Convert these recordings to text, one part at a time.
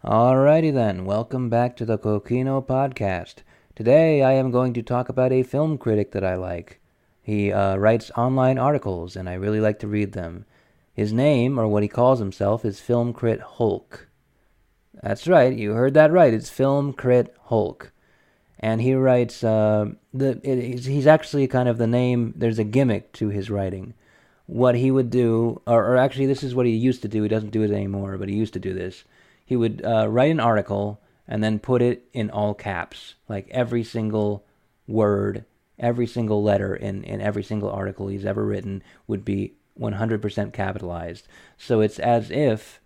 Alrighty then, welcome back to the Kokino Podcast. Today I am going to talk about a film critic that I like. He writes online articles, and I really like to read them. His name, or what he calls himself, is Film Crit Hulk. That's right, you heard that right. It's Film Crit Hulk. And he writes, he's actually kind of the name, there's a gimmick to his writing. What he would do, or actually this is what he used to do, he doesn't do it anymore, but he used to do this. He would write an article and then put it in all caps, like every single word, every single letter in every single article he's ever written would be 100% capitalized. So it's as if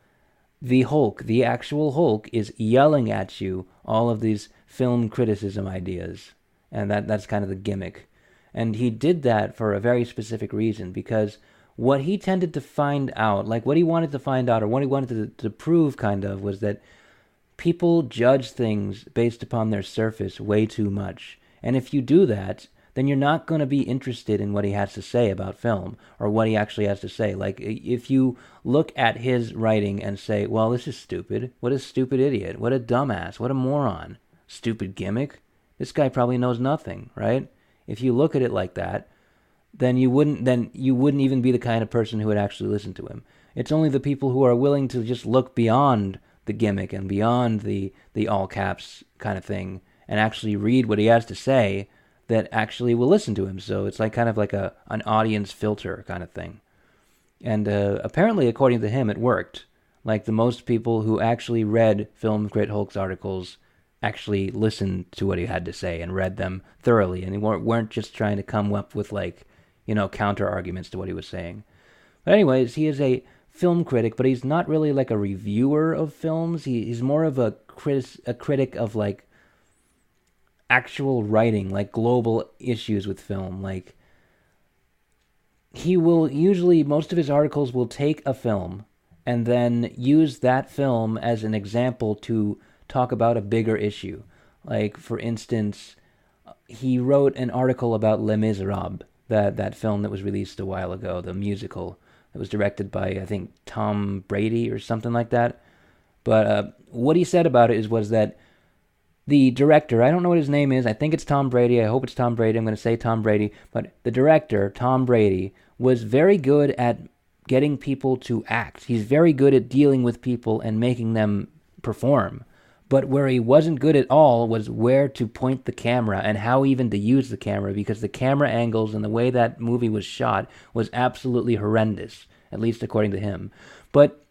the Hulk, the actual Hulk, is yelling at you all of these film criticism ideas. And that's kind of the gimmick. And he did that for a very specific reason, because what he tended to find out, like what he wanted to find out, or what he wanted to prove kind of, was that people judge things based upon their surface way too much. And if you do that, then you're not going to be interested in what he has to say about film, or what he actually has to say. Like, if you look at his writing and say, well, this is stupid. What a stupid idiot. What a dumbass. What a moron. Stupid gimmick. This guy probably knows nothing, right? If you look at it like that, then you wouldn't even be the kind of person who would actually listen to him. It's only the people who are willing to just look beyond the gimmick and beyond the all caps kind of thing and actually read what he has to say that actually will listen to him. So it's like kind of like an audience filter kind of thing. And apparently, according to him, it worked. Like, the most people who actually read Film Crit Hulk's articles actually listened to what he had to say and read them thoroughly, and they weren't just trying to come up with, like, counter arguments to what he was saying. But anyways, he is a film critic, but he's not really like a reviewer of films. He's more of a critic of, like, actual writing, like global issues with film. Like, he will usually, most of his articles will take a film and then use that film as an example to talk about a bigger issue. Like, for instance, he wrote an article about Les Miserables, that film that was released a while ago, the musical. It was directed by, I think, Tom Brady or something like that. But what he said about it was that the director, I don't know what his name is, I think it's Tom Brady, I hope it's Tom Brady, I'm going to say Tom Brady, but the director, Tom Brady, was very good at getting people to act. He's very good at dealing with people and making them perform. But where he wasn't good at all was where to point the camera and how even to use the camera, because the camera angles and the way that movie was shot was absolutely horrendous, at least according to him. But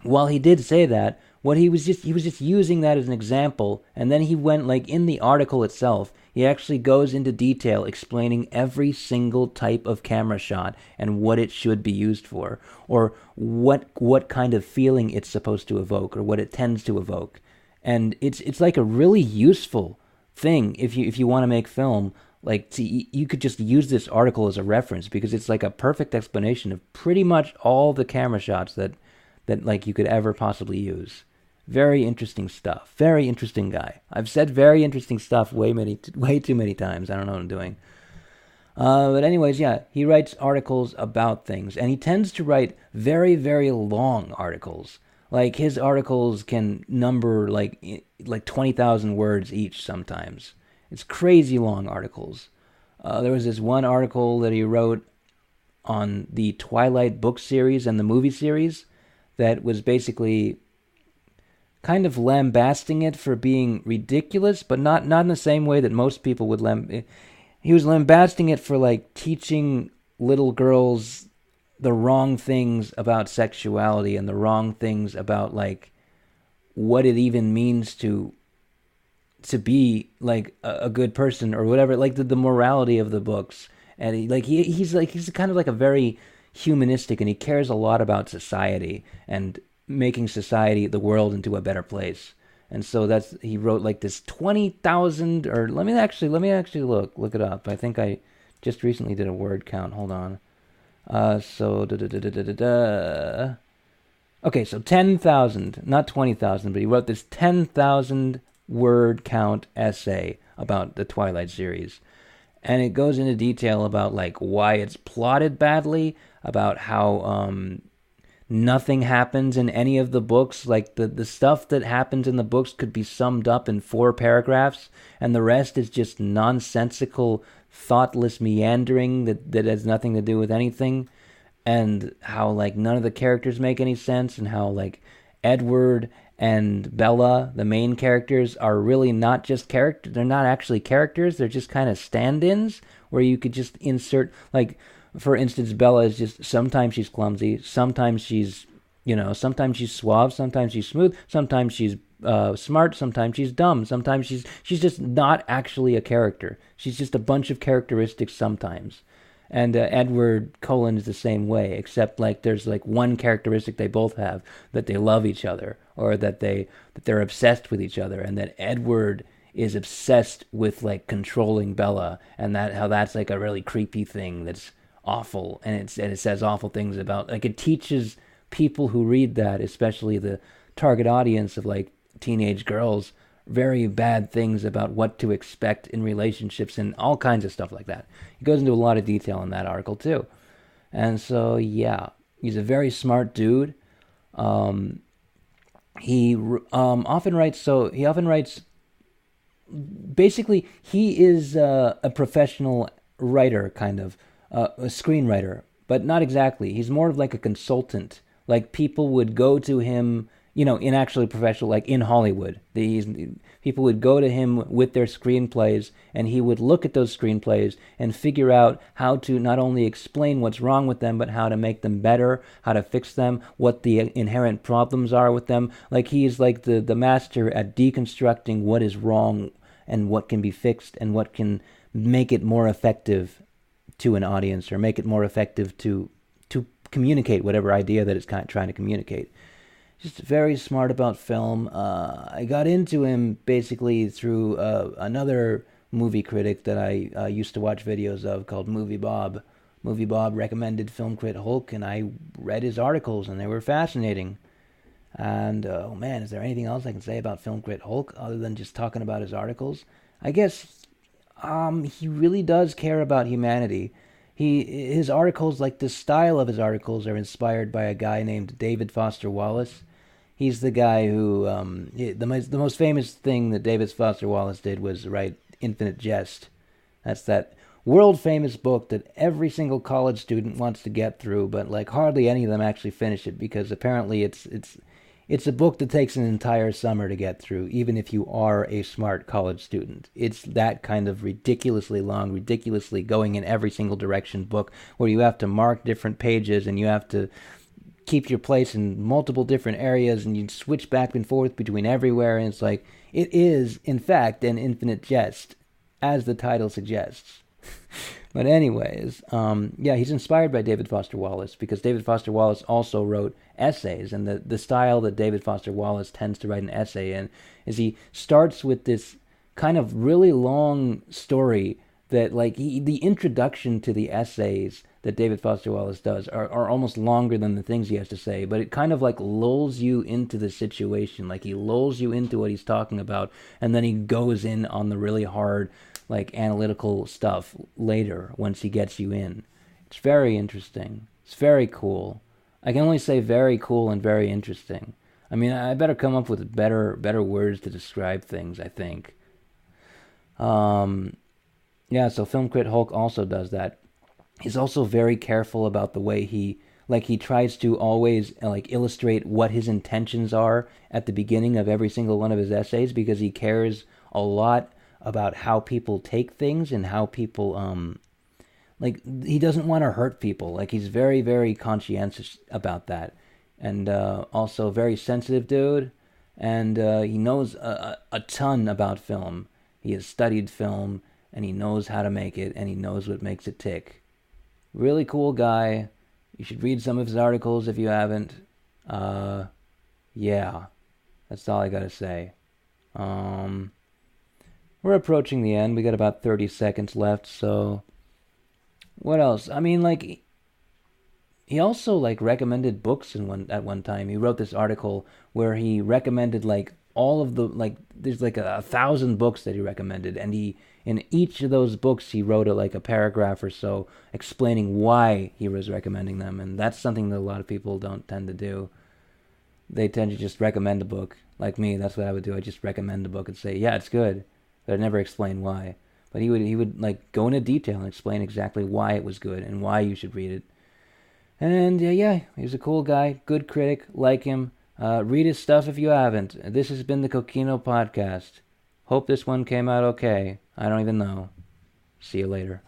while he did say that, what he was just using that as an example, and then he went, like, in the article itself, he actually goes into detail explaining every single type of camera shot and what it should be used for, or what kind of feeling it's supposed to evoke, or what it tends to evoke. And it's like a really useful thing if you want to make film. Like, you could just use this article as a reference, because it's like a perfect explanation of pretty much all the camera shots that like you could ever possibly use. Very interesting stuff. Very interesting guy. I've said very interesting stuff way too many times. I don't know what I'm doing. But anyways, yeah, he writes articles about things, and he tends to write very, very long articles. Like, his articles can number like 20,000 words each sometimes. It's crazy long articles. There was this one article that he wrote on the Twilight book series and the movie series that was basically kind of lambasting it for being ridiculous, but not in the same way that most people would He was lambasting it for, like, teaching little girls the wrong things about sexuality and the wrong things about, like, what it even means to be, like, a good person or whatever, like the morality of the books. And he's kind of like a very humanistic, and he cares a lot about society and making society, the world, into a better place. And so he wrote like this 20,000, or let me actually look it up. I think I just recently did a word count. Hold on. Okay, so 10,000, not 20,000, but he wrote this 10,000 word count essay about the Twilight series. And it goes into detail about, like, why it's plotted badly, about how nothing happens in any of the books. Like the stuff that happens in the books could be summed up in 4 paragraphs, and the rest is just nonsensical, thoughtless meandering that has nothing to do with anything. And how like none of the characters make any sense, and how like Edward and Bella, the main characters, are really not just characters. They're not actually characters. They're just kind of stand-ins where you could just insert, like, for instance, Bella is just, sometimes she's clumsy, sometimes she's, sometimes she's suave, sometimes she's smooth, sometimes she's smart, sometimes she's dumb, sometimes she's just not actually a character. She's just a bunch of characteristics sometimes. And Edward Cullen is the same way, except like there's like one characteristic they both have, that they love each other, or that they're obsessed with each other, and that Edward is obsessed with like controlling Bella, and that how that's like a really creepy thing that's awful, and it says awful things about, like, it teaches people who read that, especially the target audience of like teenage girls, very bad things about what to expect in relationships and all kinds of stuff like that. He goes into a lot of detail in that article too. And so, yeah, he's a very smart dude. He often writes, basically, he is a professional writer, kind of, a screenwriter, but not exactly. He's more of like a consultant. Like, people would go to him, in actually professional, like in Hollywood. People would go to him with their screenplays, and he would look at those screenplays and figure out how to not only explain what's wrong with them, but how to make them better, how to fix them, what the inherent problems are with them. Like, he's like the master at deconstructing what is wrong and what can be fixed and what can make it more effective to an audience, or make it more effective to communicate whatever idea that it's trying to communicate. Just very smart about film. I got into him basically through another movie critic that I used to watch videos of, called Movie Bob. Movie Bob recommended Film Crit Hulk, and I read his articles, and they were fascinating. And, oh man, is there anything else I can say about Film Crit Hulk other than just talking about his articles? I guess he really does care about humanity. His articles, like the style of his articles, are inspired by a guy named David Foster Wallace. He's the guy who, the most famous thing that David Foster Wallace did was write Infinite Jest. That's that world-famous book that every single college student wants to get through, but like hardly any of them actually finish it, because apparently it's a book that takes an entire summer to get through, even if you are a smart college student. It's that kind of ridiculously long, ridiculously going in every single direction book, where you have to mark different pages, and you have to keep your place in multiple different areas, and you switch back and forth between everywhere, and it's like, it is, in fact, an infinite jest, as the title suggests. But anyways, he's inspired by David Foster Wallace, because David Foster Wallace also wrote essays, and the style that David Foster Wallace tends to write an essay in is he starts with this kind of really long story that, like, the introduction to the essays that David Foster Wallace does are almost longer than the things he has to say, but it kind of like lulls you into the situation, like he lulls you into what he's talking about, and then he goes in on the really hard, like, analytical stuff later once he gets you in. It's very interesting. It's very cool. I can only say very cool and very interesting. I mean, I better come up with better words to describe things, I think. So Film Crit Hulk also does that. He's also very careful about the way he tries to always illustrate what his intentions are at the beginning of every single one of his essays, because he cares a lot about how people take things, and how people he doesn't want to hurt people. Like, he's very, very conscientious about that, and also very sensitive dude, and he knows a ton about film. He has studied film, and he knows how to make it, and he knows what makes it tick. Really cool guy. You should read some of his articles if you haven't. That's all I gotta say. We're approaching the end. We got about 30 seconds left, so what else? I mean, like, he also recommended books at one time. He wrote this article where he recommended all of the there's 1,000 books that he recommended, and he in each of those books he wrote like a paragraph or so explaining why he was recommending them, and that's something that a lot of people don't tend to do. They tend to just recommend a book. Like me, that's what I would do. I just recommend a book and say, yeah, it's good, but I'd never explain why. But he would like go into detail and explain exactly why it was good and why you should read it. And yeah, he's a cool guy, good critic, like him. Read his stuff if you haven't. This has been the Kokino Podcast. Hope this one came out okay. I don't even know. See you later.